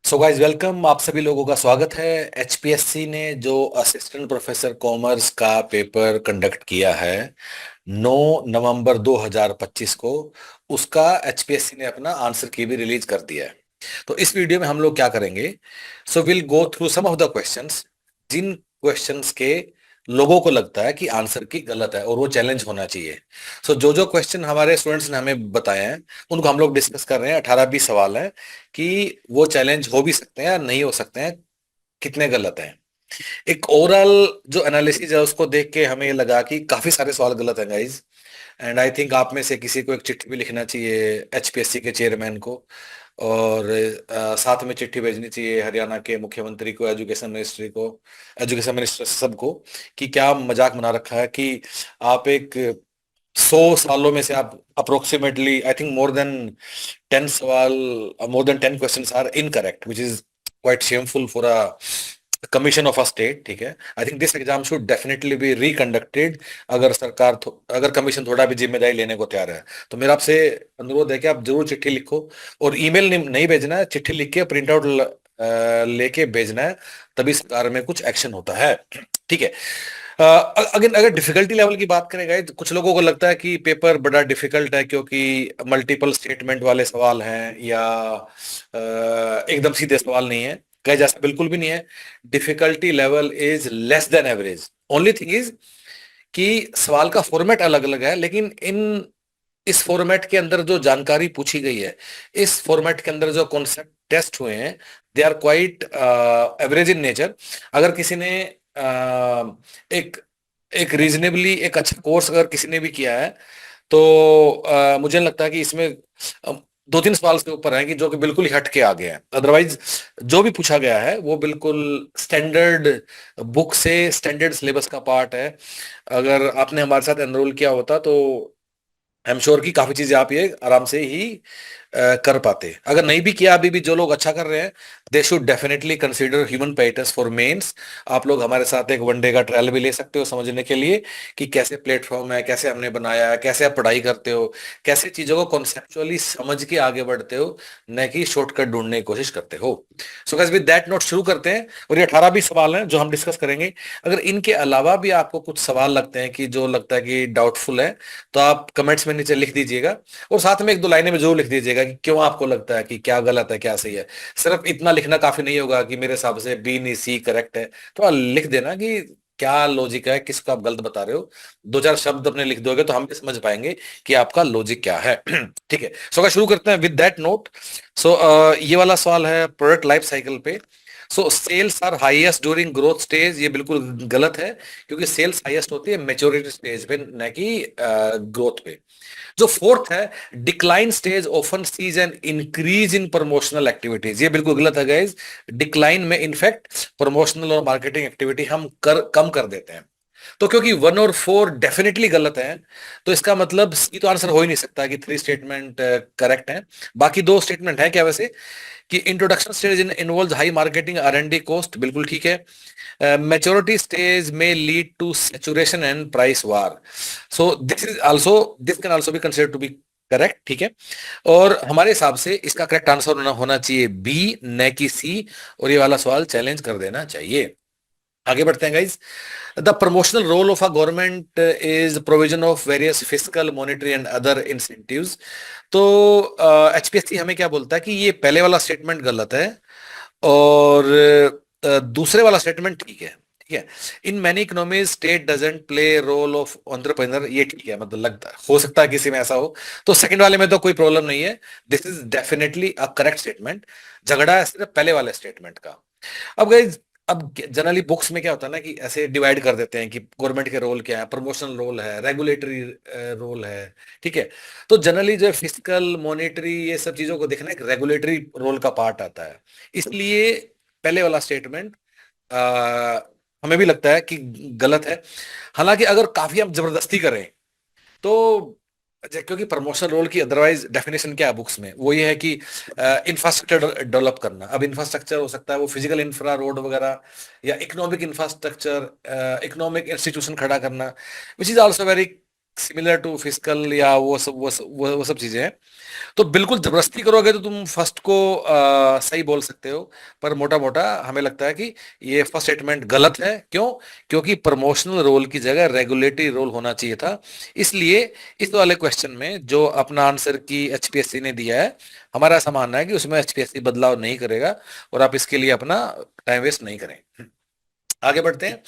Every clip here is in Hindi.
So guys welcome. आप सभी लोगों का स्वागत है। एचपीएससी ने जो असिस्टेंट प्रोफेसर कॉमर्स का पेपर कंडक्ट किया है 9 नवंबर 2025 को, उसका एचपीएससी ने अपना आंसर की भी रिलीज कर दिया है। तो इस वीडियो में हम लोग क्या करेंगे, so will go through some of the questions जिन क्वेश्चंस के लोगों को लगता है कि आंसर की गलत है और वो चैलेंज होना चाहिए। सो जो जो क्वेश्चन हमारे स्टूडेंट्स ने हमें बताए हैं उनको हम लोग डिस्कस कर रहे हैं। 18-20 सवाल हैं कि वो चैलेंज हो भी सकते हैं या नहीं हो सकते हैं, कितने गलत हैं। एक ओवरऑल जो एनालिसिस है उसको देख के हमें ये लगा कि काफी सारे सवाल गलत हैं गाइज। एंड आई थिंक आप में से किसी को एक चिट्ठी भी लिखना चाहिए एचपीएससी के चेयरमैन को, और साथ में चिट्ठी भेजनी चाहिए हरियाणा के मुख्यमंत्री को, एजुकेशन मिनिस्ट्री को, एजुकेशन मिनिस्टर सबको, कि क्या मजाक बना रखा है कि आप एक 100 सालों में से आप approximately I think more than 10 सवाल, more than 10 questions are incorrect, which is quite shameful for a commission of a state. ठीक है, I think this exam should definitely be reconducted अगर अगर कमीशन थोड़ा भी जिम्मेदारी लेने को तैयार है। तो मेरा आपसे अनुरोध है कि आप जरूर चिट्ठी लिखो, और ईमेल नहीं भेजना है, चिट्ठी लिख के प्रिंट आउट लेके भेजना है, तभी सरकार में कुछ एक्शन होता है। ठीक है। अगर अगर डिफिकल्टी लेवल की बात करें guys, तो कुछ लोगों को लगता है कि पेपर बड़ा डिफिकल्ट है क्योंकि मल्टीपल स्टेटमेंट वाले सवाल हैं, या एकदम सीधे सवाल नहीं है। कहे जैसा बिल्कुल भी नहीं है। Difficulty level is less than average. Only thing is कि सवाल का फॉर्मेट अलग अलग है, लेकिन इस फॉर्मेट के अंदर जो जानकारी पूछी गई है, इस फॉर्मेट के अंदर जो कॉन्सेप्ट टेस्ट हुए हैं, they are quite average in nature. अगर किसी ने एक एक रीजनेबली एक अच्छा कोर्स अगर किसी ने भी किया है, तो मुझे नहीं लगता कि इसमें 2-3 सवाल के ऊपर है कि जो कि बिल्कुल ही हट के आ गए हैं। अदरवाइज जो भी पूछा गया है वो बिल्कुल स्टैंडर्ड बुक से, स्टैंडर्ड सिलेबस का पार्ट है। अगर आपने हमारे साथ एनरोल किया होता तो आई एम श्योर कि काफी चीजें आप ये आराम से ही कर पाते। अगर नहीं भी किया, अभी भी जो लोग अच्छा कर रहे हैं, they should definitely consider human pets for mains. आप लोग हमारे साथ एक वनडे का ट्रायल भी ले सकते हो समझने के लिए कि कैसे प्लेटफॉर्म है, कैसे हमने बनाया है, कैसे आप पढ़ाई करते हो, कैसे चीजों को कॉन्सेप्चुअली समझ के आगे बढ़ते हो, न कि शॉर्टकट ढूंढने की कोशिश करते हो। So guys with that note शुरू करते हैं। और ये 18-20 सवाल हैं जो हम डिस्कस करेंगे। अगर इनके अलावा भी आपको कुछ सवाल लगते हैं कि जो लगता है कि डाउटफुल है, तो आप कमेंट्स में नीचे लिख दीजिएगा, और साथ में 1-2 लाइनें में जरूर लिख दीजिएगा कि क्यों आपको लगता है कि क्या गलत है क्या सही है। सिर्फ इतना लिखना काफी नहीं होगा कि मेरे हिसाब से बी नहीं सी करेक्ट है। थोड़ा लिख देना कि क्या लॉजिक है, किसको आप गलत बता रहे हो। 2-4 शब्द अपने लिख दोगे तो हम भी समझ पाएंगे कि आपका लॉजिक क्या है। ठीक है, सो अगर शुरू करते हैं विद दैट नोट। सो ये वाला सवाल है प्रोडक्ट लाइफ साइकिल पे। So sales are highest during growth stage, ये बिल्कुल गलत है, क्योंकि सेल्स हाईएस्ट होती है मेच्योरिटी स्टेज पे, न कि ग्रोथ पे। जो फोर्थ है, decline stage often sees an increase in promotional activities, ये बिल्कुल गलत है गाइज। डिक्लाइन में इनफैक्ट प्रमोशनल और मार्केटिंग एक्टिविटी हम कम कर देते हैं। तो क्योंकि 1 और 4 डेफिनेटली गलत है, तो इसका मतलब सी तो आंसर हो ही नहीं सकता कि 3 स्टेटमेंट करेक्ट है। बाकी 2 स्टेटमेंट है क्या वैसे, कि introduction stage involve high marketing R and D cost, बिल्कुल ठीक है। मेच्योरिटी स्टेज में lead to saturation and price war, so this can also be considered to be correct. ठीक है, और हमारे हिसाब से इसका करेक्ट आंसर होना चाहिए बी, न कि सी, और ये वाला सवाल चैलेंज कर देना चाहिए। आगे बढ़ते हैं guys. The promotional role of a government is provision of various physical, monetary and other incentives. तो एचपीएससी हमें क्या बोलता है कि ये पहले वाला स्टेटमेंट गलत है, और दूसरे वाला स्टेटमेंट ठीक है। ठीक है, in many economies state doesn't play role of entrepreneur, ये ठीक है, मतलब लगता है हो सकता है किसी में ऐसा हो। तो सेकंड वाले में तो कोई प्रॉब्लम नहीं है, this is definitely a correct statement. झगड़ा है सिर्फ पहले वाले स्टेटमेंट का। अब गाइज, अब जनरली बुक्स में क्या होता है ना कि ऐसे डिवाइड कर देते हैं कि गवर्नमेंट के रोल क्या है, प्रमोशनल रोल है, रेगुलेटरी रोल है। ठीक है, तो जनरली जो फिजिकल, मॉनेटरी, ये सब चीजों को देखना एक रेगुलेटरी रोल का पार्ट आता है। इसलिए पहले वाला स्टेटमेंट हमें भी लगता है कि गलत है। हालांकि अगर काफी हम जबरदस्ती करें तो, क्योंकि प्रमोशनल रोल की अदरवाइज डेफिनेशन क्या है बुक्स में, वो ये है कि इंफ्रास्ट्रक्चर डेवलप करना। अब इंफ्रास्ट्रक्चर हो सकता है वो फिजिकल इंफ्रा, रोड वगैरह, या इकोनॉमिक इंफ्रास्ट्रक्चर, इकोनॉमिक इंस्टीट्यूशन खड़ा करना, which is also very similar to physical या वो सब चीजें हैं। तो बिल्कुल जबरदस्ती करोगे तो तुम फर्स्ट को सही बोल सकते हो, पर मोटा मोटा हमें लगता है कि ये फर्स्ट स्टेटमेंट गलत है। क्यों? क्योंकि प्रमोशनल रोल की जगह रेगुलेटरी रोल होना चाहिए था। इसलिए इस वाले क्वेश्चन में जो अपना आंसर की एचपीएससी ने दिया है, हमारा ऐसा मानना है कि उसमें एचपीएससी बदलाव नहीं करेगा, और आप इसके लिए अपना टाइम वेस्ट नहीं करें। आगे बढ़ते हैं।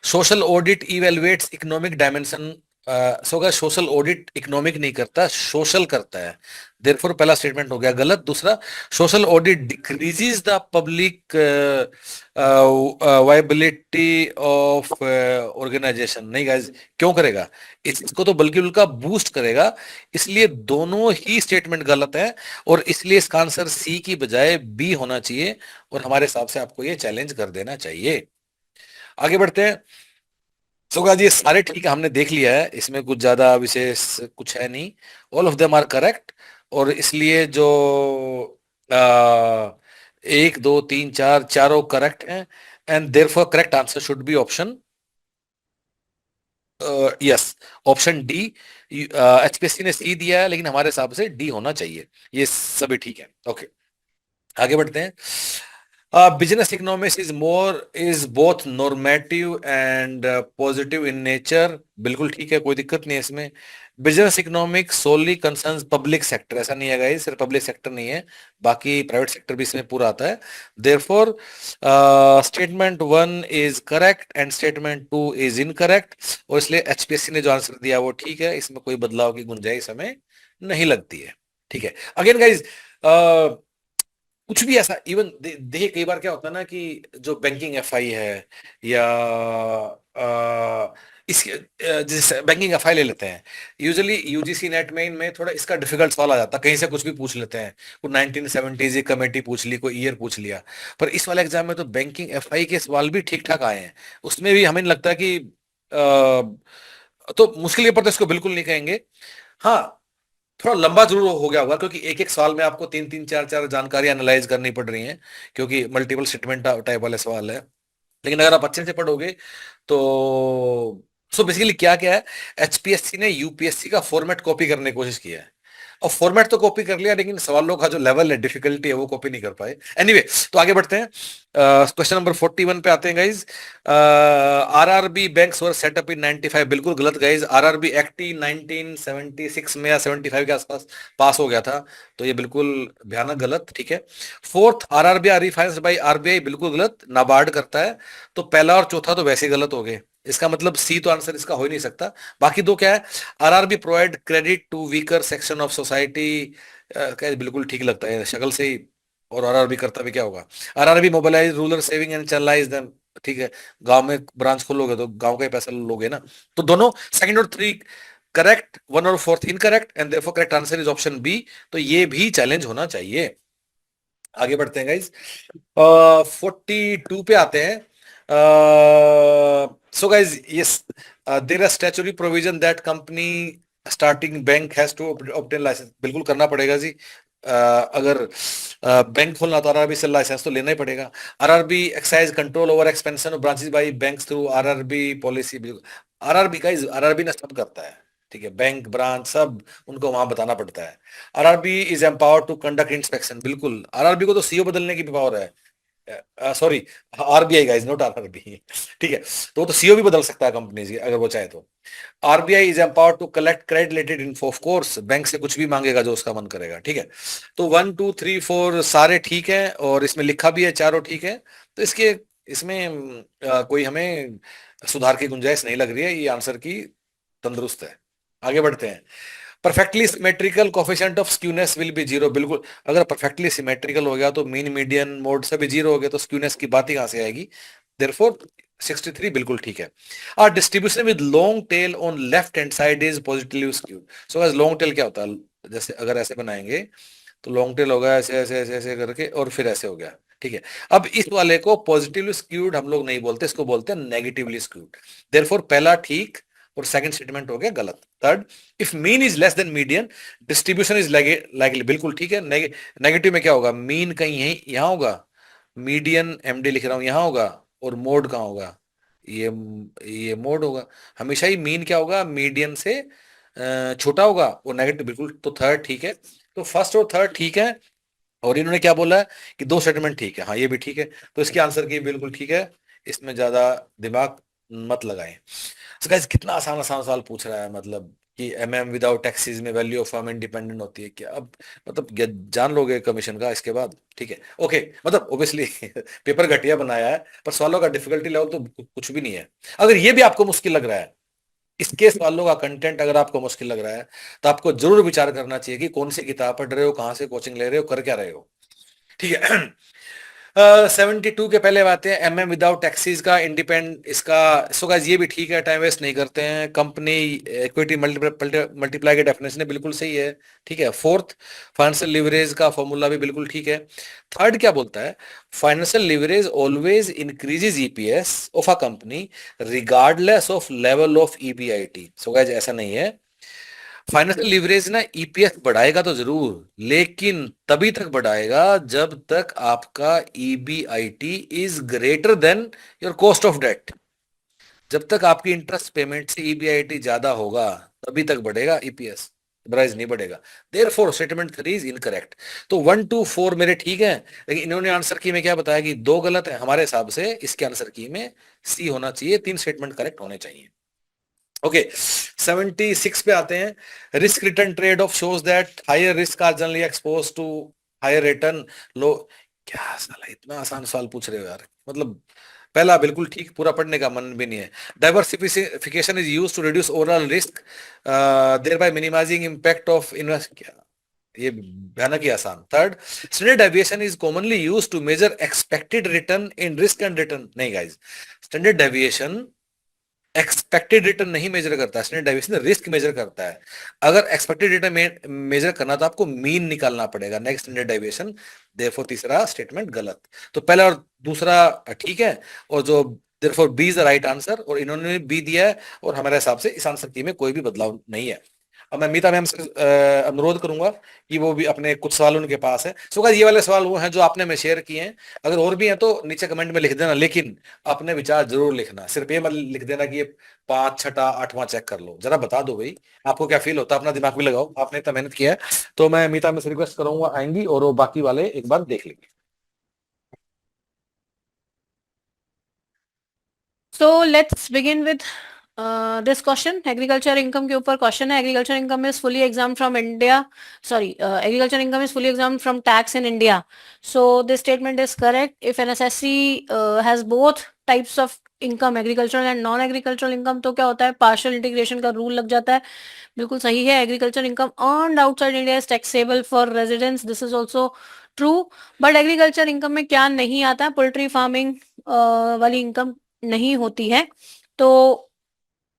Social audit evaluates economic dimension. So अगर सोशल ऑडिट इकोनॉमिक नहीं करता, सोशल करता है, देयरफॉर पहला स्टेटमेंट हो गया गलत। दूसरा, social audit decreases the public viability of organisation. नहीं गाइस, क्यों करेगा? इसको तो बल्कि उनका बूस्ट करेगा। इसलिए दोनों ही स्टेटमेंट गलत है, और इसलिए इसका आंसर सी की बजाय बी होना चाहिए, और हमारे हिसाब से आपको ये चैलेंज कर देना चाहिए। आगे बढ़ते हैं। सुगा जी, सारे ठीक है, हमने देख लिया है, इसमें कुछ ज्यादा विशेष कुछ है नहीं। All of them are correct. और इसलिए जो आ, एक दो तीन चार, चारों करेक्ट हैं, and therefore correct answer should be option yes, option D. HPSC ने सी दिया है, लेकिन हमारे हिसाब से डी होना चाहिए। ये सभी ठीक है। ओके, आगे बढ़ते हैं। Business economics is both normative and positive in nature. बिल्कुल ठीक है, कोई दिक्कत नहीं है इसमें। बिजनेस इकोनॉमिक्स सोली कंसर्न्स पब्लिक सेक्टर, ऐसा नहीं है गाइस, सिर्फ पब्लिक सेक्टर नहीं है, बाकी प्राइवेट सेक्टर भी इसमें पूरा आता है। Therefore statement one is correct and statement two is incorrect, और इसलिए एचपीएससी ने जो आंसर दिया वो ठीक है, इसमें कोई बदलाव की गुंजाइश हमें नहीं लगती है। ठीक है, अगेन गाइज, कुछ भी ऐसा इवन देखिए, कई बार क्या होता है ना कि जो बैंकिंग एफआई है, या इस जैसे बैंकिंग एफआई ले लेते हैं, यूजुअली यूजीसी नेट में इनमें थोड़ा इसका डिफिकल्ट सवाल आ जाता है, कहीं से कुछ भी पूछ लेते हैं, कोई 1970s की कमेटी पूछ ली, कोई ईयर पूछ लिया। पर इस वाले एग्जाम में तो बैंकिंग एफआई के सवाल भी ठीक ठाक आए हैं, उसमें भी हमें लगता है कि तो मुश्किल के ऊपर तो इसको बिल्कुल नहीं कहेंगे। हाँ, थोड़ा लंबा जरूर हो गया होगा, क्योंकि एक एक सवाल में आपको तीन तीन चार चार जानकारी एनालाइज करनी पड़ रही हैं, क्योंकि मल्टीपल स्टेटमेंट टाइप वाले सवाल है। लेकिन अगर आप अच्छे से पढ़ोगे तो सो बेसिकली क्या क्या है, एचपीएससी ने यूपीएससी का फॉर्मेट कॉपी करने की कोशिश किया है, और फॉर्मेट तो कॉपी कर लिया, लेकिन सवालों का जो लेवल है, डिफिकल्टी है, वो कॉपी नहीं कर पाए। एनीवे, तो आगे बढ़ते हैं। क्वेश्चन नंबर 41 पे आते हैं guys. RRB banks were set up in 95। बिल्कुल गलत गाइज, आरआरबी एक्ट 1976 में या 75 के आसपास पास हो गया था, तो ये बिल्कुल भयानक गलत। ठीक है। Fourth, RRB are refined by RBI, बिल्कुल गलत, नाबार्ड करता है। तो पहला और चौथा तो वैसे गलत हो गए, इसका मतलब सी तो आंसर इसका हो ही नहीं सकता। बाकी दो क्या है, RRB provide credit to weaker section of society, बिल्कुल ठीक लगता है शक्ल से ही, और आरआरबी करता भी क्या होगा। RRB mobilise rural saving and channelise them. ठीक है, गांव में ब्रांच खोलोगे तो गांव का ही पैसा लोगे ना। तो दोनों सेकंड और थ्री करेक्ट, वन और fourth incorrect, and therefore correct answer is option B. तो ये भी चैलेंज होना चाहिए। आगे बढ़ते हैं गाइज। 42 पे आते हैं। So guys, yes, there are statutory provision that company starting bank has to obtain licence. बिल्कुल करना पड़ेगा जी। अगर बैंक खोलना तो आरआरबी से लाइसेंस तो लेना ही पड़ेगा। RRB excise control over expansion of branches bye banks through RRB policy. RRB guys, RRB ने सब करता है, ठीक है, बैंक ब्रांच सब उनको वहां बताना पड़ता है। RRB is empowered to conduct inspection. बिल्कुल, आरआरबी को तो सीओ बदलने की भी पावर है। Sorry, RBI guys, not RRB. ठीक है, तो वो तो सीओ भी बदल सकता है कंपनी की, अगर वो चाहे तो। RBI is empowered to collect credit related info. Of course bank से कुछ भी मांगेगा जो उसका मन करेगा। ठीक है, तो 1 2 3 4 सारे ठीक है, और इसमें लिखा भी है चारों ठीक है। तो इसके इसमें कोई हमें सुधार की गुंजाइश नहीं लग रही है, ये आंसर की तंदुरुस्त है। आगे बढ़ते हैं। Perfectly symmetrical coefficient of skewness will be zero. बिल्कुल, अगर परफेक्टली सिमेट्रिकल हो गया तो मीन मीडियन मोड से भी जीरो हो गया, तो स्क्यूनेस की बात ही कहां से आएगी। देयरफॉर 63 बिल्कुल ठीक है। और distribution with long tail on left hand side is positively skewed. So guys, long tail क्या होता है, जैसे अगर ऐसे बनाएंगे तो लॉन्ग टेल होगा ऐसे ऐसे ऐसे ऐसे करके, और फिर ऐसे हो गया। ठीक है, अब इस वाले को पॉजिटिवली स्क्यूड हम लोग नहीं बोलते, इसको बोलते हैं नेगेटिवली स्क्यूड। देयरफॉर पहला ठीक, और सेकंड स्टेटमेंट हो गया गलत। Third, if mean is less than median, distribution is likely. बिल्कुल ठीक है। नेगेटिव में क्या होगा, मीन कहीं यहीं यहां होगा, मीडियन एमडी लिख रहा हूं यहां होगा, और मोड कहां होगा, ये ये मोड होगा। हमेशा ही मीन क्या होगा, मीडियन से छोटा होगा, वो नेगेटिव बिल्कुल। तो थर्ड ठीक है, तो फर्स्ट और थर्ड ठीक है। और इन्होंने क्या बोला है कि दो स्टेटमेंट ठीक है, हाँ ये भी ठीक है, तो इसके आंसर की बिल्कुल ठीक है। इसमें ज्यादा दिमाग मत लगाएं। तो गाइस कितना आसान आसान सवाल पूछ रहा है, मतलब कि एमएम विदाउट टैक्सेस में वैल्यू ऑफ फर्म इंडिपेंडेंट होती है क्या? अब मतलब जान लोगे कमीशन का इसके बाद, ठीक है ओके। मतलब ओब्वियसली पेपर घटिया बनाया है, पर सवालों का डिफिकल्टी लेवल तो कुछ भी नहीं है। अगर ये भी आपको मुश्किल लग रहा है, इसके सवालों का कंटेंट अगर आपको मुश्किल लग रहा है, तो आपको जरूर विचार करना चाहिए कि कौन सी किताब पढ़ रहे हो, कहाँ से कोचिंग ले रहे हो, कर क्या रहे हो। ठीक है। 72 के पहले बातें, एमएम विदाउट टैक्सीज का इंडिपेंड इसका। सो गाइस ये भी ठीक है, टाइम वेस्ट नहीं करते हैं। कंपनी इक्विटी मल्टीप्लाई की डेफिनेशन है, बिल्कुल सही है। ठीक है। फोर्थ, फाइनेंशियल लिवरेज का फॉर्मूला भी बिल्कुल ठीक है। थर्ड क्या बोलता है, financial leverage always increases EPS of a company regardless of level of EBIT. So guys ऐसा नहीं है, फाइनेंशियल लिवरेज ना ईपीएस बढ़ाएगा तो जरूर, लेकिन तभी तक बढ़ाएगा जब तक आपका EBIT is greater than your cost of debt. जब तक आपकी इंटरेस्ट पेमेंट से ईबीआईटी ज्यादा होगा, तभी तक बढ़ेगा ईपीएस, अदरवाइज नहीं बढ़ेगा। Therefore statement three is incorrect. तो 1 2 4 मेरे ठीक है, लेकिन इन्होंने आंसर की में क्या बताया कि दो गलत है। हमारे हिसाब से इसके आंसर की में सी होना चाहिए, तीन स्टेटमेंट करेक्ट होने चाहिए। ओके, 76 पे आते हैं। Risk return trade off shows that higher risk are generally expose to higher return लो। क्या साला इतना आसान सवाल पूछ रहे हो यार, मतलब पहला बिल्कुल ठीक, पूरा पढ़ने का मन भी नहीं है। Diversification is use to reduce overall risk thereby minimizing impact of invest. क्या ये भयानक ही आसान। Third, standard deviation is commonly use to measure expected return in risk and return. नहीं guys, standard deviation expected return नहीं मेजर करता है, स्टैंडर्ड डेविएशन रिस्क मेजर करता है। अगर एक्सपेक्टेड रिटर्न मेजर करना तो आपको मीन निकालना पड़ेगा, नेक्स्ट स्टैंडर्ड डेविएशन। देयरफॉर तीसरा स्टेटमेंट गलत। तो पहला और दूसरा ठीक है, और जो therefore B is the right answer, और इन्होंने बी दिया है, और हमारे हिसाब से इस आंसर की में कोई भी बदलाव नहीं है। अब मैं मीता मैम से अनुरोध करूंगा कि वो भी अपने कुछ सवाल उनके पास है। सो गाइस ये वाले सवाल वो हैं जो आपने में शेयर किए हैं। अगर और भी हैं तो नीचे कमेंट में लिख देना, लेकिन अपने विचार जरूर लिखना, सिर्फ ये मत लिख देना कि ये पांच छठा आठवां चेक कर लो। जरा बता दो भाई आपको क्या फील होता है, अपना दिमाग भी लगाओ, आपने इतना मेहनत किया है। तो मैं मीता में से रिक्वेस्ट करूंगा आएंगी, और वो बाकी वाले एक बार देख लेंगे। So let's begin with this question. Agriculture income के ऊपर question है. Agriculture income is fully exempt from India. Sorry, agriculture income is fully exempt from tax in India. So this statement is correct. If an assessee has both types of income, agricultural and non-agricultural income, तो क्या होता है, partial integration का rule लग जाता है. बिल्कुल सही है. Agriculture income earned outside India is taxable for residents. This is also true. But agriculture income में क्या नहीं आता है, पोल्ट्री फार्मिंग वाली इनकम नहीं होती है, तो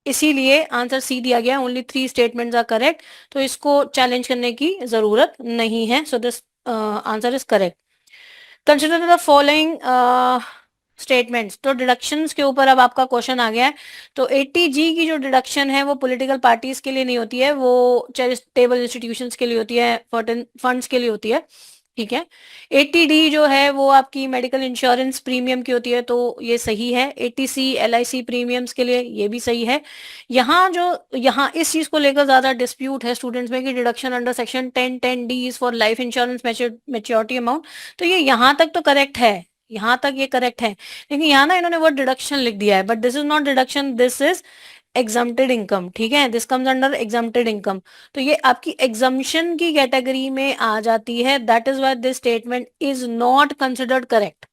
इसीलिए आंसर सी दिया गया। ओनली 3 स्टेटमेंट्स आर करेक्ट, तो इसको चैलेंज करने की जरूरत नहीं है। So this answer is correct. Consider the following statements. तो डिडक्शंस के ऊपर अब आपका क्वेश्चन आ गया है। तो 80G की जो डिडक्शन है वो पॉलिटिकल पार्टीज के लिए नहीं होती है, वो चैरिटेबल इंस्टीट्यूशंस के लिए होती है, फंड्स के लिए होती है। ठीक है। 80D जो है वो आपकी मेडिकल इंश्योरेंस प्रीमियम की होती है, तो ये सही है। 80C LIC प्रीमियम्स के लिए, ये भी सही है। यहाँ इस चीज को लेकर ज्यादा डिस्प्यूट है स्टूडेंट्स में कि deduction under section 1010D is for life insurance maturity amount. तो ये यहाँ तक तो करेक्ट है, यहाँ तक ये करेक्ट है, लेकिन यहाँ ना इन्होंने वर्ड डिडक्शन लिख दिया है, but this is not deduction, this is exempted income. ठीक है, this comes under exempted income, तो ये आपकी एग्जम्पशन की कैटेगरी में आ जाती है। That is why this statement is not considered correct,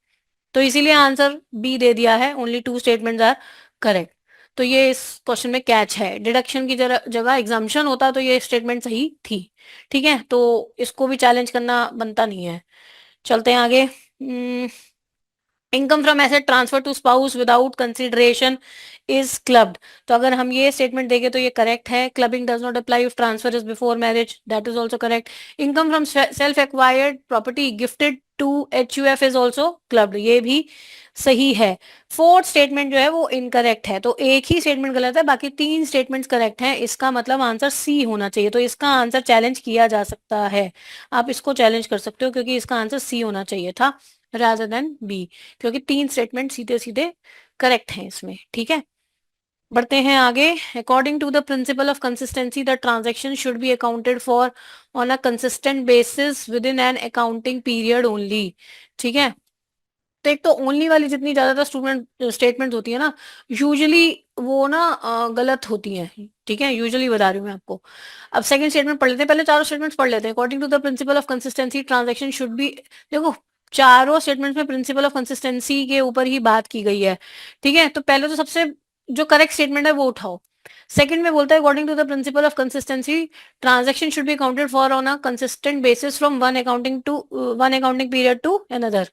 तो इसीलिए आंसर बी दे दिया है। Only 2 statements are correct. तो ये इस क्वेश्चन में कैच है, डिडक्शन की जगह एग्जाम्पशन होता तो ये स्टेटमेंट सही थी। ठीक है, तो इसको भी चैलेंज करना बनता नहीं है। चलते हैं आगे। Income from asset transfer to spouse without consideration is clubbed. तो अगर हम ये स्टेटमेंट देखें तो ये करेक्ट है। Clubbing does not apply if transfer is before marriage, that is also correct. Income from self acquired property gifted to HUF is also clubbed, ये भी सही है। फोर्थ स्टेटमेंट जो है वो इनकरेक्ट है, तो एक ही स्टेटमेंट गलत है, बाकी 3 स्टेटमेंट्स करेक्ट हैं। इसका मतलब आंसर सी होना चाहिए, तो इसका आंसर चैलेंज किया जा सकता है। आप इसको चैलेंज कर सकते हो, क्योंकि इसका आंसर सी होना चाहिए था rather than B, क्योंकि 3 स्टेटमेंट सीधे सीधे करेक्ट हैं इसमें, ठीक है। बढ़ते हैं आगे। According to the principle of consistency the transaction should be accounted for on a consistent basis within an accounting period only, ठीक है। तो एक तो ओनली वाली जितनी ज्यादातर स्टूडेंट स्टेटमेंट होती है ना, यूजुअली वो ना गलत होती हैं, ठीक है, यूजुअली बता रही हूँ मैं आपको। अब सेकंड स्टेटमेंट पढ़ लेते हैं, पहले चारों स्टेटमेंट्स पढ़ लेते हैं। According to the principle of consistency transaction should be, देखो चारों स्टेटमेंट्स में प्रिंसिपल ऑफ कंसिस्टेंसी के ऊपर ही बात की गई है, ठीक है। तो पहले तो सबसे जो करेक्ट स्टेटमेंट है वो उठाओ। सेकंड में बोलता है according to the principle of consistency transaction should be accounted for on a consistent basis from one accounting period to another.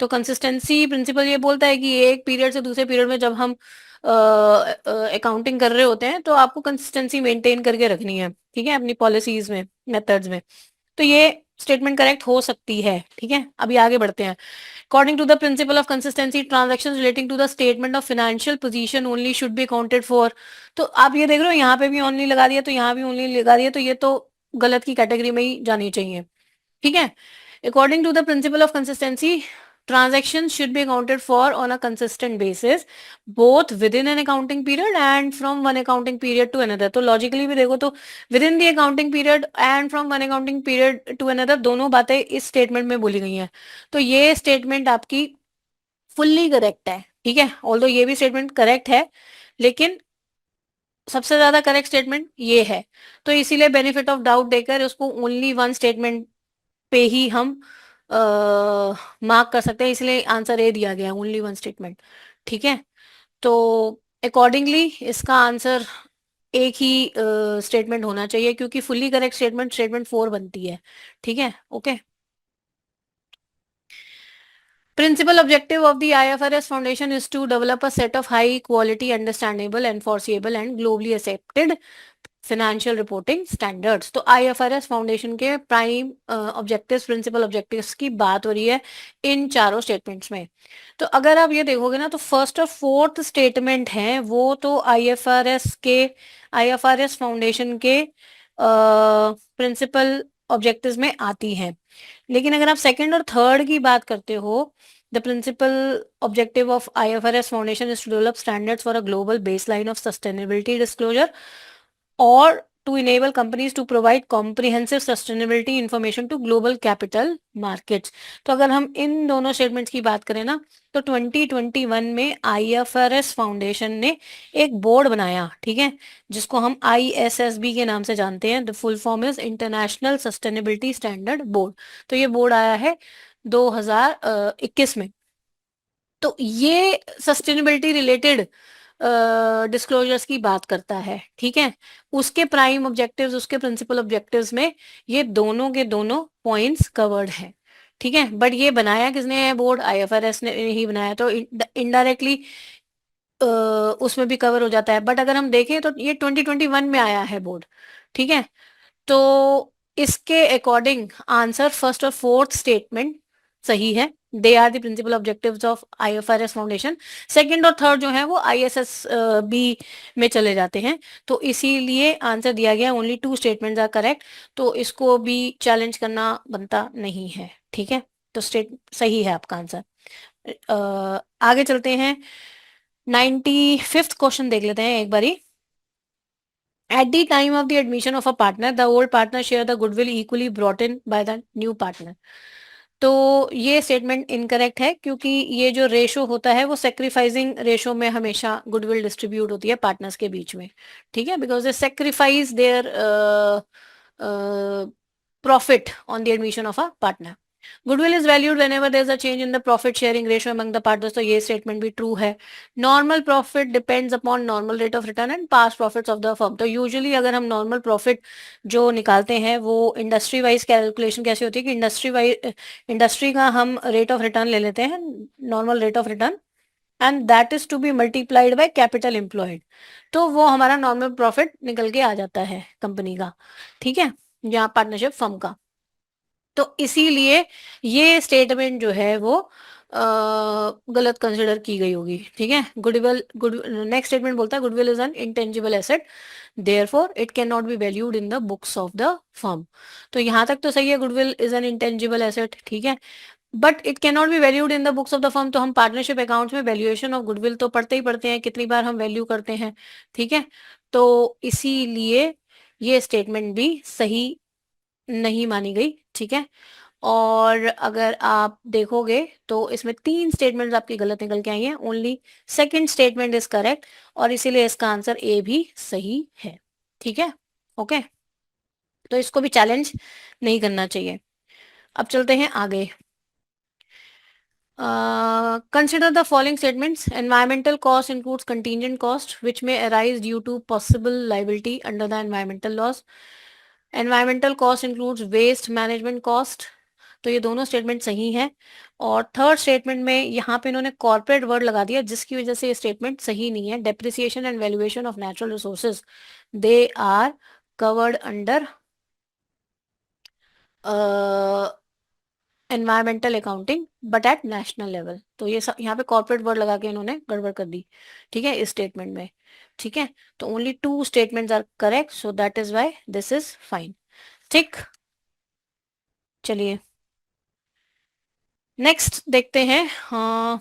तो कंसिस्टेंसी प्रिंसिपल ये बोलता है कि एक पीरियड से दूसरे पीरियड में जब हम अकाउंटिंग कर रहे होते हैं तो आपको कंसिस्टेंसी मेंटेन करके रखनी है, ठीक है, अपनी पॉलिसीज में, मेथड्स में। तो ये स्टेटमेंट करेक्ट हो सकती है, ठीक है। अभी आगे बढ़ते हैं। According to the principle of consistency transactions relating to the statement of financial position only should be accounted for. तो आप ये देख रहे हो यहाँ पे भी ओनली लगा दिया, तो यहाँ भी ओनली लगा दिया, तो ये तो गलत की कैटेगरी में ही जानी चाहिए, ठीक है। According to the principle of consistency, transactions should be accounted for on a consistent basis, both within an accounting period and from one accounting period to another. तो logically भी देखो तो within the accounting period and from one accounting period to another दोनों बातें इस स्टेटमेंट में बोली गई हैं। तो ये स्टेटमेंट आपकी फुल्ली करेक्ट है, ठीक है। ऑल्दो ये भी स्टेटमेंट करेक्ट है, लेकिन सबसे ज्यादा करेक्ट स्टेटमेंट ये है। तो इसीलिए बेनिफिट ऑफ डाउट देकर उसको ओनली वन स्टेटमेंट पे ही हम मार्क कर सकते हैं, इसलिए आंसर ए दिया गया, ओनली वन स्टेटमेंट, ठीक है। तो अकॉर्डिंगली इसका आंसर एक ही स्टेटमेंट होना चाहिए, क्योंकि फुल्ली करेक्ट स्टेटमेंट स्टेटमेंट 4 बनती है, ठीक है, okay. Principal objective of the IFRS Foundation is to develop a set of high quality, understandable, enforceable and globally accepted financial reporting standards. तो आईएफआरएस फाउंडेशन के प्राइम ऑब्जेक्टिव्स, प्रिंसिपल ऑब्जेक्टिव्स की बात हो रही है इन चारों स्टेटमेंट्स में। तो अगर आप ये देखोगे ना, तो फर्स्ट और फोर्थ स्टेटमेंट है वो तो आईएफआरएस फाउंडेशन के प्रिंसिपल ऑब्जेक्टिव्स में आती हैं। लेकिन अगर आप सेकंड और थर्ड की बात करते हो, the principal objective of IFRS foundation is to develop standards for a global baseline of sustainability disclosure or to enable companies to provide comprehensive sustainability information to global capital markets। तो अगर हम इन दोनों स्टेटमेंट्स की बात करें ना, तो 2021 में आईएफआरएस फाउंडेशन ने एक बोर्ड बनाया, ठीक है, जिसको हम आईएसएसबी के नाम से जानते हैं। The full form is international sustainability standard board. तो ये बोर्ड आया है 2021 में। तो ये सस्टेनेबिलिटी रिलेटेड डिस्क्लोजर्स की बात करता है, ठीक है। उसके प्राइम ऑब्जेक्टिव्स, उसके प्रिंसिपल ऑब्जेक्टिव्स में ये दोनों के दोनों पॉइंट्स कवर्ड है, ठीक है। बट ये बनाया किसने है बोर्ड? आईएफआरएस ने ही बनाया, तो इनडायरेक्टली उसमें भी कवर हो जाता है। बट अगर हम देखें तो ये 2021 में आया है बोर्ड, ठीक है। तो इसके अकॉर्डिंग आंसर फर्स्ट और फोर्थ स्टेटमेंट सही है। They are the principal objectives of IFRS foundation. Second और थर्ड जो है वो आईएसएस बी में चले जाते हैं। तो इसीलिए आंसर दिया गया ओनली 2 स्टेटमेंट्स आर करेक्ट। तो इसको भी चैलेंज करना बनता नहीं है, ठीक है। तो स्टेट सही है आपका आंसर। आगे चलते हैं, 95th क्वेश्चन देख लेते हैं एक बारी। At the time of the admission of a partner, the old partner share the goodwill equally brought in by the new partner। तो ये स्टेटमेंट इनकरेक्ट है, क्योंकि ये जो रेशो होता है वो सेक्रीफाइसिंग रेशो में हमेशा गुडविल डिस्ट्रीब्यूट होती है पार्टनर्स के बीच में, ठीक है, because they sacrifice their profit on the admission of a partner। Goodwill is valued whenever there is a change in the profit sharing ratio among the partners। तो ये स्टेटमेंट भी ट्रू है। Normal profit depends upon normal rate of return and past profits of the firm. तो यूजुअली अगर हम नॉर्मल प्रॉफिट जो निकालते हैं वो इंडस्ट्री वाइज कैलकुलेशन कैसी होती है कि इंडस्ट्री का हम रेट ऑफ रिटर्न ले लेते हैं, normal rate of return, and that is to be multiplied by capital employed. तो वो हमारा नॉर्मल प्रॉफिट निकल के आ जाता है कंपनी का, ठीक है, या पार्टनरशिप फर्म का। तो इसीलिए ये स्टेटमेंट जो है वो गलत कंसिडर की गई होगी, ठीक है। नेक्स्ट स्टेटमेंट बोलता है goodwill is an intangible asset, therefore it can not be valued in the books of the firm. तो यहाँ तक तो सही है, goodwill is an intangible asset, ठीक है। But it can not be valued in the books of the firm. तो हम पार्टनरशिप अकाउंट्स में वैल्यूएशन ऑफ गुडविल तो पढ़ते ही पढ़ते हैं, कितनी बार हम वैल्यू करते हैं, ठीक है। तो इसीलिए ये स्टेटमेंट भी सही नहीं मानी गई, ठीक है। और अगर आप देखोगे तो इसमें 3 स्टेटमेंट्स आपकी गलत निकल के आई हैं, only second statement is correct, और इसीलिए इसका आंसर ए भी सही है, ठीक है। ओके, तो इसको भी चैलेंज नहीं करना चाहिए। अब चलते हैं आगे। Consider the following statements. Environmental cost includes contingent cost which may arise due to possible liability under the environmental laws. Environmental cost includes waste management cost. तो ये दोनों स्टेटमेंट सही हैं। और थर्ड स्टेटमेंट में यहाँ पे इन्होंने कॉर्पोरेट वर्ड लगा दिया, जिसकी वजह से ये स्टेटमेंट सही नहीं है। Depreciation and valuation of natural resources, they are covered under environmental accounting but at national level. तो ये सब यहाँ पे कॉर्पोरेट वर्ड लगा के इन्होंने गड़बड़ कर दी, ठीक है, इस स्टेटमेंट में, ठीक है। तो only 2 statements are correct, so that is why this is fine, ठीक। चलिए नेक्स्ट देखते हैं। हाँ,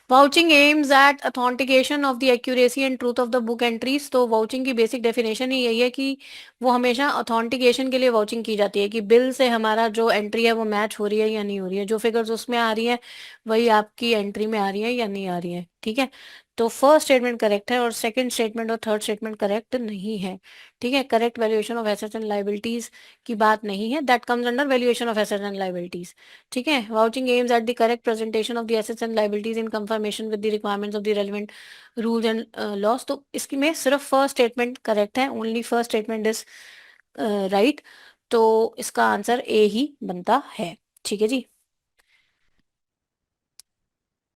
vouching aims at authentication of the accuracy and truth of the book entries. तो वाउचिंग की बेसिक डेफिनेशन ही यही है कि वो हमेशा ऑथेंटिकेशन के लिए वाउचिंग की जाती है कि बिल से हमारा जो एंट्री है वो मैच हो रही है या नहीं हो रही है, जो फिगर्स उसमें आ रही है वही आपकी एंट्री में आ रही है या नहीं आ रही है, ठीक है। तो फर्स्ट स्टेटमेंट करेक्ट है और सेकंड स्टेटमेंट और थर्ड स्टेटमेंट करेक्ट नहीं है, ठीक है। Correct valuation of assets and liabilities की बात नहीं है, that comes under valuation of assets and liabilities, ठीक है। Vouching aims at the correct presentation of the assets and liabilities in confirmation with the requirements of the relevant rules and loss. तो इसकी में सिर्फ फर्स्ट स्टेटमेंट करेक्ट है, only first statement is right. तो इसका आंसर ए ही बनता है, ठीक है जी।